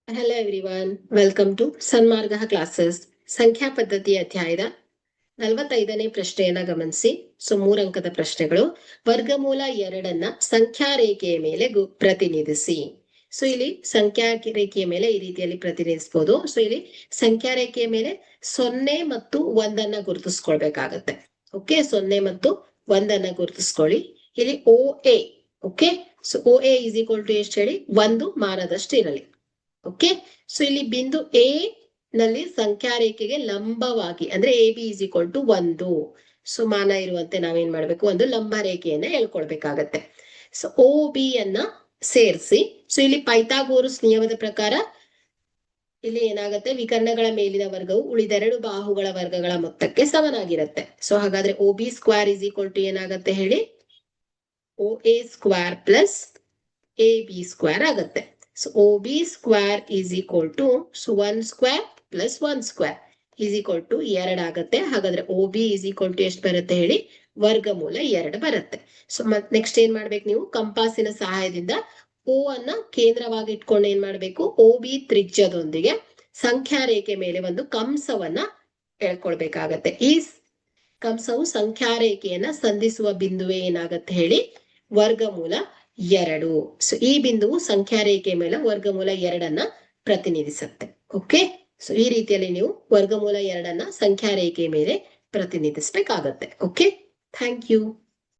Hello everyone, welcome to Sanmarga classes. ಸಂಖ್ಯಾ ಪದ್ಧತಿ ಅಧ್ಯಾಯದ 45ನೇ ಪ್ರಶ್ನೆಯನ್ನ ಗಮನಿಸಿ. ಸೊ 3 ಅಂಕದ ಪ್ರಶ್ನೆಗಳು. ವರ್ಗಮೂಲ 2ಅನ್ನ ಸಂಖ್ಯಾ ರೇಖೆಯ ಮೇಲೆ ಪ್ರತಿನಿಧಿಸಿ. ಸೊ ಇಲ್ಲಿ ಸಂಖ್ಯಾ ರೇಖೆಯ ಮೇಲೆ ಈ ರೀತಿಯಲ್ಲಿ ಪ್ರತಿನಿಧಿಸಬಹುದು. ಸೊ ಇಲ್ಲಿ ಸಂಖ್ಯಾ ರೇಖೆಯ ಮೇಲೆ 0 ಮತ್ತು 1ಅನ್ನ ಗುರುತಿಸ್ಕೊಳ್ಬೇಕಾಗತ್ತೆ. ಓಕೆ, 0 ಮತ್ತು 1ಅನ್ನ ಗುರುತಿಸ್ಕೊಳ್ಳಿ. ಇಲ್ಲಿ OA, okay, so OA is equal to ಎಷ್ಟು ಹೇಳಿ, 1 ಮಾನದಷ್ಟು ಇರಲಿ. ಓಕೆ, ಸೊ ಇಲ್ಲಿ ಬಿಂದು ಎ ನಲ್ಲಿ ಸಂಖ್ಯಾ ರೇಖೆಗೆ ಲಂಬವಾಗಿ ಅಂದ್ರೆ A B is equal to 1 so ಮಾನ ಇರುವಂತೆ ನಾವೇನ್ ಮಾಡ್ಬೇಕು, ಒಂದು ಲಂಬ ರೇಖೆಯನ್ನ ಹೇಳ್ಕೊಳ್ಬೇಕಾಗತ್ತೆ. ಸೊ ಓ ಬಿ ಅನ್ನ ಸೇರಿಸಿ. ಸೊ ಇಲ್ಲಿ ಪೈಥಾಗೋರಸ್ ನಿಯಮದ ಪ್ರಕಾರ ಇಲ್ಲಿ ಏನಾಗುತ್ತೆ, ವಿಕರ್ಣಗಳ ಮೇಲಿನ ವರ್ಗವು ಉಳಿದೆರಡು ಬಾಹುಗಳ ವರ್ಗಗಳ ಮೊತ್ತಕ್ಕೆ ಸಮನಾಗಿರುತ್ತೆ. ಸೊ ಹಾಗಾದ್ರೆ O B square is equal to ಏನಾಗುತ್ತೆ ಹೇಳಿ, O A square plus A B square ಆಗತ್ತೆ. So OB square is equal to 1 square plus 1 square is equal to 2 ಆಗತ್ತೆ. ಹಾಗಾದ್ರೆ OB is equal to ಎಷ್ಟು ಬರುತ್ತೆ ಹೇಳಿ, ವರ್ಗಮೂಲ 2 ಬರುತ್ತೆ. ಸೊ ನೆಕ್ಸ್ಟ್ ಏನ್ ಮಾಡ್ಬೇಕು, ನೀವು ಕಂಪಾಸಿನ ಸಹಾಯದಿಂದ O ಅನ್ನ ಕೇಂದ್ರವಾಗಿ ಇಟ್ಕೊಂಡು ಏನ್ ಮಾಡ್ಬೇಕು, OB ತ್ರಿಜ್ಯದೊಂದಿಗೆ ಸಂಖ್ಯಾ ರೇಖೆ ಮೇಲೆ ಒಂದು ಕಂಸವನ್ನ ಹೇಳ್ಕೊಳ್ಬೇಕಾಗತ್ತೆ. ಈ ಕಂಸವು ಸಂಖ್ಯಾ ರೇಖೆಯನ್ನ ಸಂಧಿಸುವ ಬಿಂದುವೆ ಏನಾಗತ್ತೆ ಹೇಳಿ, ವರ್ಗಮೂಲ 2. ಸೊ ಈ ಬಿಂದುವು ಸಂಖ್ಯಾ ರೇಖೆ ಮೇಲೆ ವರ್ಗಮೂಲ 2ಅನ್ನ ಪ್ರತಿನಿಧಿಸುತ್ತೆ. ಓಕೆ, ಸೊ ಈ ರೀತಿಯಲ್ಲಿ ನೀವು ವರ್ಗಮೂಲ 2ಅನ್ನ ಸಂಖ್ಯಾ ರೇಖೆ ಮೇಲೆ ಪ್ರತಿನಿಧಿಸಬೇಕಾಗತ್ತೆ. Okay, thank you.